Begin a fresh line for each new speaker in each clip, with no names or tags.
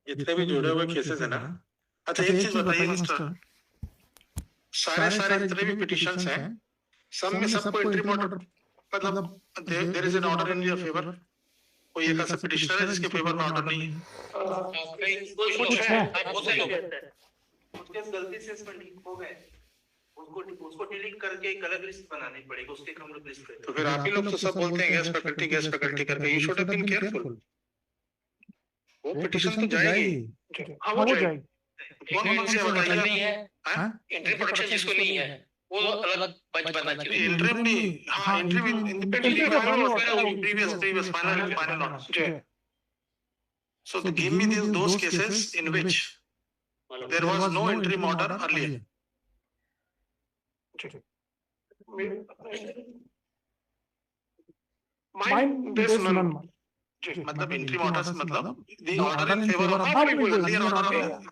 जितने भी जुड़े हुए केसेस है ना। अच्छा एक चीज बताइए मास्टर, सारे सारे जितने भी पिटिशंस हैं सब में सबको एंट्री ऑर्डर मतलब there is an order in your favour, कोई एक ऐसा पिटिशनर है जिसके फेवर में ऑर्डर नहीं है?
कुछ है,
बहुत से लोग उसके गलती से इसमें लीक हो गए, उसको डिलीट करके एक अलग लिस्ट बनानी पड़ेगी, उसके हम लोग लिस्ट करें। तो फिर आप ही लोग तो सब बोलते हैं गैस फैकल्टी करके, you should have been careful. वो पिटीशन तो जाएगी।
हाँ वो जाएगी।
कौन से बताइए
नहीं है,
हां
एंट्री प्रोटेक्शन जिसको नहीं है वो अलग बच बनना चाहिए।
इंटरिम भी, हां interim independently previous final not. So give me those cases in which there was no interim order earlier.
Mine, there's none.
मतलब interim orders मतलब the order in favor of
हाँ बिल्कुल,
earlier order.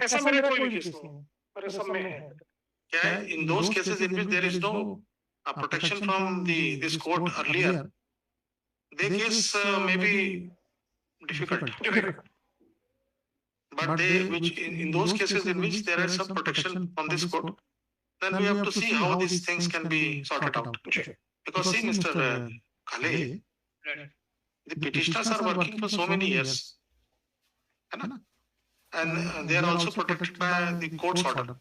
ऐसा मेरा कोई भी केस नहीं है, पर सब में है।
क्या है in those cases in which there is no protection from this court earlier, the case may be difficult. But they which in those cases in which there is some protection from this court, then we have to see how these things can be sorted out. Because see, Mr. Kale, the petitioners are working for so many years, and they are also protected by the court's order.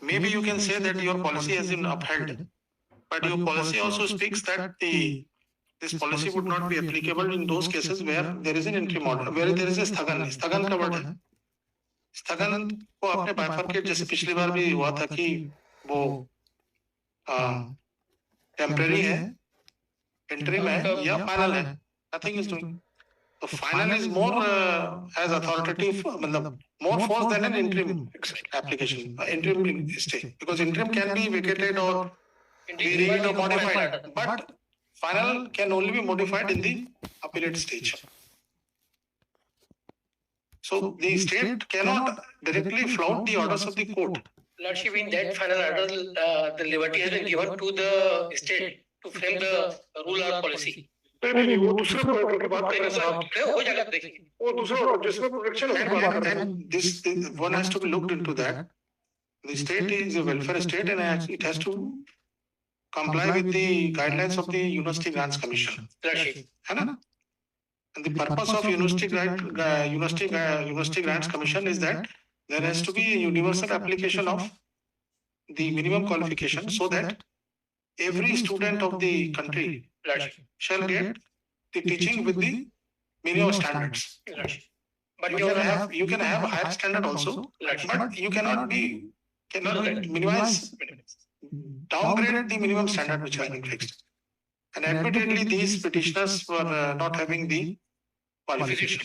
Maybe you can say that your policy has been upheld, but your policy also speaks that this policy would not be applicable in those cases where there is an interim order, where there is a sthagan. Sthagan का word है. स्थगन को आपने bifurcate, जैसे पिछली बार भी हुआ था कि वो टेम्परेरी है, इंटरिम है या फाइनल है, नथिंग इज डूइंग. तो final is more as authoritative, मतलब more force than an interim application, interim stay, because interim can be vacated or be read or modified, but final can only be modified in the appellate stage. So the state cannot directly flout the orders of the court.
Lordship, in that final order, the liberty has been given to the state to frame the rule or policy.
नहीं वो दूसरे product की बात कर रहे हैं आप,
हो जाएगा देखिए,
वो दूसरा जिसमें प्रोटेक्शन है,
And this one has to be looked into that. The state is a welfare state and it has to comply with the guidelines of the University Grants Commission.
Lordship.
है ना? And the purpose of University Grants Commission is that there has to be a universal application of the minimum qualification so that every student of the country shall get the teaching with the minimum standards.
But
You can have a higher standard also, but you cannot minimize, downgrade the minimum standard which has been fixed. And admittedly, these petitioners were not having the qualification.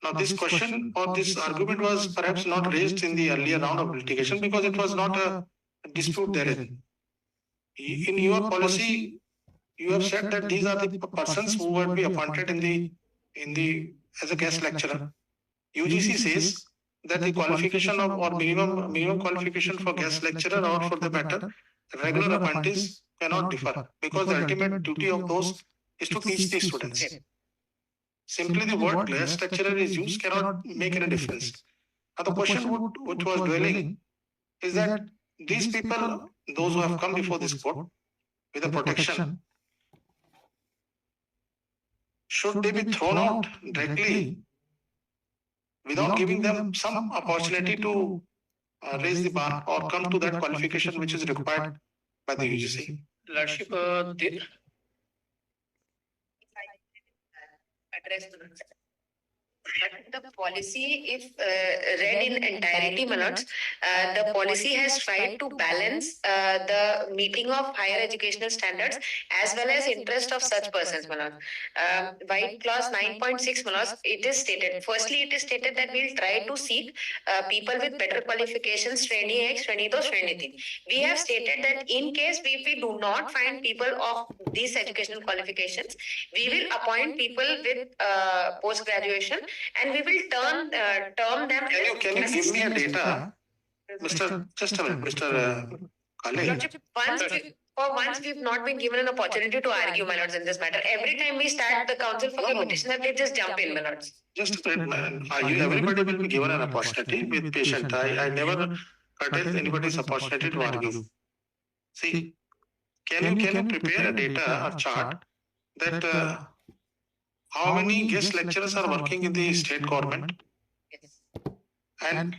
Now, this question or this argument was perhaps not raised in the earlier round of litigation because it was not a dispute therein. In your policy, you have said that these are the persons who would be appointed in the as a guest lecturer. UGC says that the qualification of or minimum qualification for guest lecturer or for the matter regular appointees cannot differ because the ultimate duty of those is to teach the students. Simply the word guest lecturer is used cannot make any difference. Now the question which was dwelling is that these people, those who have come before this court with a protection, should they be thrown out directly without giving them some opportunity to raise the bar or come to that qualification which is required by the UGC?
Lordship,
address the policy, if read in entirety, Manoj, the policy has tried to balance the meeting of higher educational standards as well as interest of such persons, Manoj. By clause 9.6, Manoj, it is stated, firstly, it is stated that we'll try to seek people with better qualifications, Shreni 1, Shreni 2, Shreni 3. We have stated that in case we do not find people of these educational qualifications, we will appoint people with post-graduation and we will term them.
Can you give me a data, Mr. Just a minute, Mr. Kale?
For once, we've not been given an opportunity to argue, my lords, in this matter. Every time we start the counsel for the petitioner, they just jump in, my lords.
Just everybody will be given an opportunity with patient. I never curtail anybody's opportunity to argue. See, can you prepare a data or chart that how many guest lecturers are working in the state government and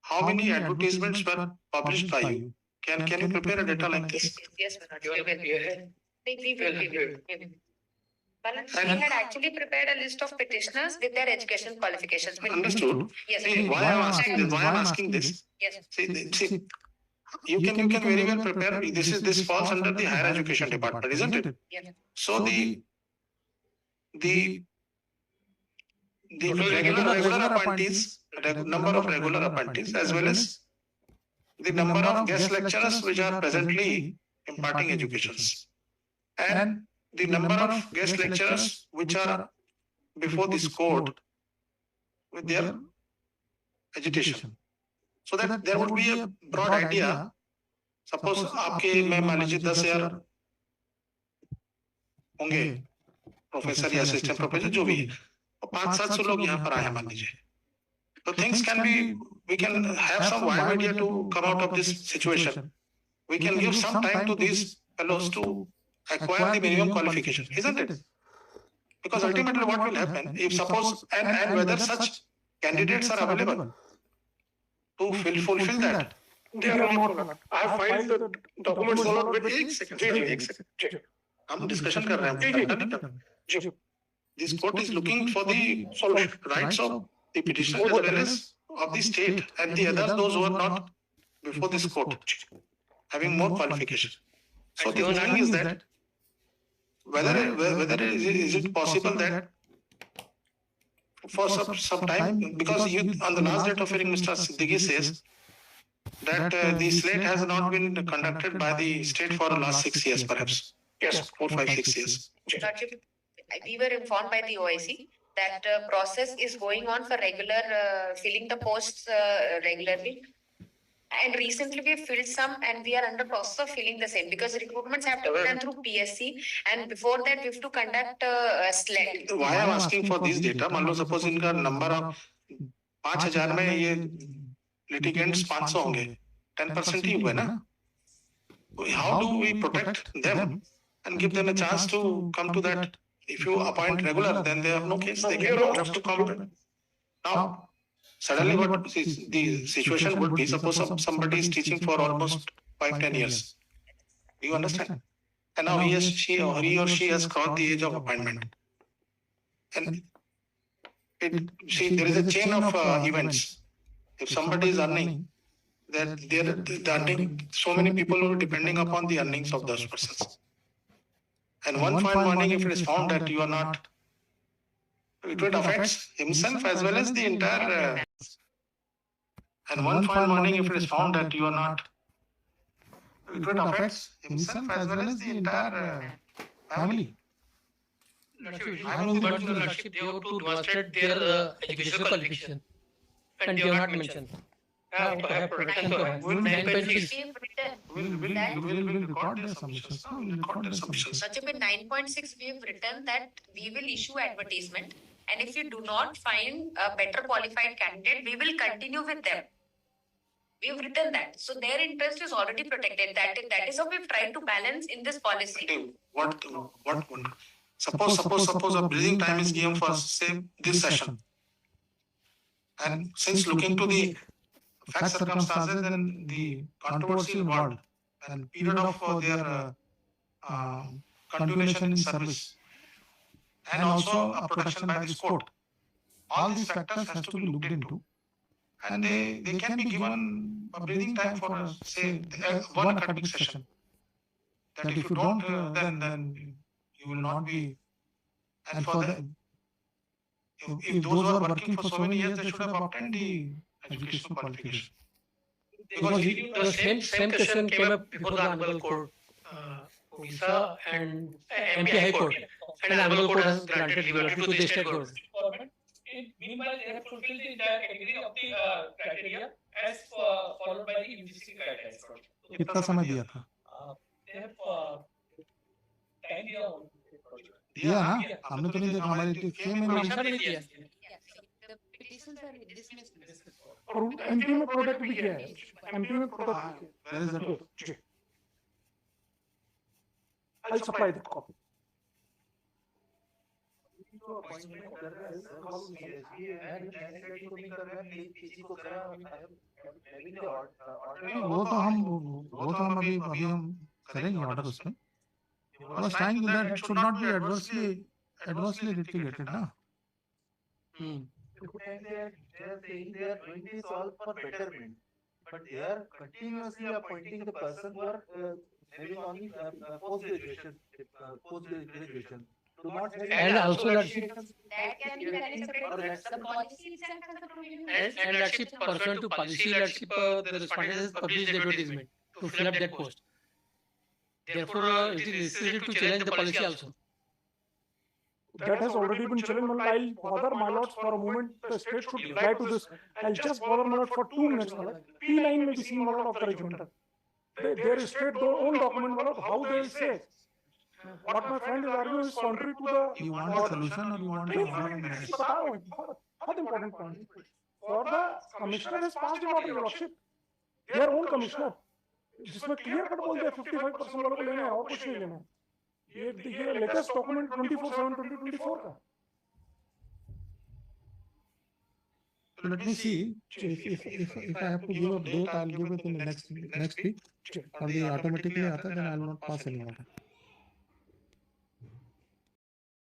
how many advertisements were published by you? Can you prepare a data like this?
Yes, my lords. We will. We had actually prepared a list of petitioners with their education qualifications.
Understood.
Yes.
See, why I'm asking this?
Yes.
See, you can very well prepare. This falls under the higher education department, isn't it?
Yes.
So the regular appointees, number of regular appointees, as well as the number of guest lecturers which are presently imparting educations, and the number of guest lecturers which are before this court with their agitation, so that there would be a broad idea. Suppose आपके में मान लीजिए 10,000 होंगे professor या assistant professor जो भी है, और 500-700 लोग यहाँ पर आए मान लीजिए, so things can be, we can have some wide idea to come out of this situation. We can give some time to these fellows to acquire the minimum qualification, isn't it? Because ultimately what will happen if suppose and whether such candidates are available to fulfill that.
They are not. I have filed the documents all with
एक second. हम discussion कर रहे हैं. This court is looking for the rights of the petitioner as well as of the state and the others, those who are not before this court, having more qualification. So the thing is that whether is it possible that for some time, because you on the last date of hearing, Mr. Siddiqui says that the slate has not been conducted by the state for the last 6 years, perhaps. Yes, 4, 5, 6 years.
Lordship, we were informed by the OIC that process is going on for regular filling the posts regularly. And recently we have filled some and we are under process of filling the same because recruitments have to be done through PSC, and before that we have to conduct a slate.
Why I'm asking for this data? मान लो suppose इनका number of 5,000 में ये litigants 500 होंगे, 10% ही हुए ना? How do we protect them and give them a chance to come to that? If you appoint regular, then they have no case. They can have to come. Now, suddenly what the situation would be, suppose somebody is teaching for almost 5-10 years. Do you understand? And now he or she has crossed the age of appointment. And there is a chain of events. If somebody is earning, that they're earning, so many people are depending upon the earnings of those persons. And one fine morning, if it is found that you are not, it will affect himself as well as the entire. And one fine morning, if it is found that you are not, it will affect himself as well as the entire family.
I know, but your Lordship, they have to demonstrate their educational qualification, and they have not mentioned. Have protection to have.
We'll record their submissions. We'll record their submissions.
Such a 9.6 we have written that we will issue advertisement, and if you do not find a better qualified candidate, we will continue with them. We have written that. So their interest is already protected. That is how we've tried to balance in this policy.
What suppose a breathing time is given for say this session. And since looking to the fact circumstances and the controversy involved and period of their continuation in service and also a protection by this court, all these factors has to be looked into, and they can be given a breathing time for say one academic session. That if you don't, then you will not be. And for the if those who are working for so many years, they should have obtained the educational qualification.
Because the same question came up before the Honorable Court, Odisha and MP High Court, and the Honorable Court has granted liberty to the state government.
Meanwhile, they have fulfilled the entire category of the criteria as followed by the UGC guidelines.
कितना समय दिया था? दिया ना, हमने तो नहीं देखा, हमारी came in
उड़ीसा में नहीं दिया
The petitions are dismissed.
और एमपी में प्रोडक्ट भी किया है, एमपी में प्रोडक्ट भी किया
Where is that?
है। जी, I'll supply the copy.
वो तो हम अभी हम करेंगे ऑर्डर उसमें। I was trying that it should not be adversely litigated ना।
They are saying they are doing this all for betterment, but they are continuously appointing the person who are having only post-graduation. Do not have
And also that-
That can be very separate. The policy itself has a provision.
and let's say pursuant to policy, let's say the respondent has published advertisement to fill up that post. Therefore, it is necessary to challenge the policy also.
That has already been challenged. I'll bother my lords for a moment. The state should reply to this. I'll just bother my lord for 2 minutes. My lord. P9 may be seen, my lord, of the regimental. Their state their own document, my lord, how they will say. What my friend is arguing is contrary to the.
You want a solution or you want to have a marriage?
बता रहा हूँ, बहुत important point. For the commissioner has passed it on your lordship. Their own commissioner. जिसमें clear cut बोल दिया 55% वालों को लेना है और कुछ नहीं लेना है. ये लेटेस्ट डॉक्यूमेंट 24/7/2024 का.
So let me see if I have to give a date, I'll give it in the next week. If the automatically आता, then I will not pass any order.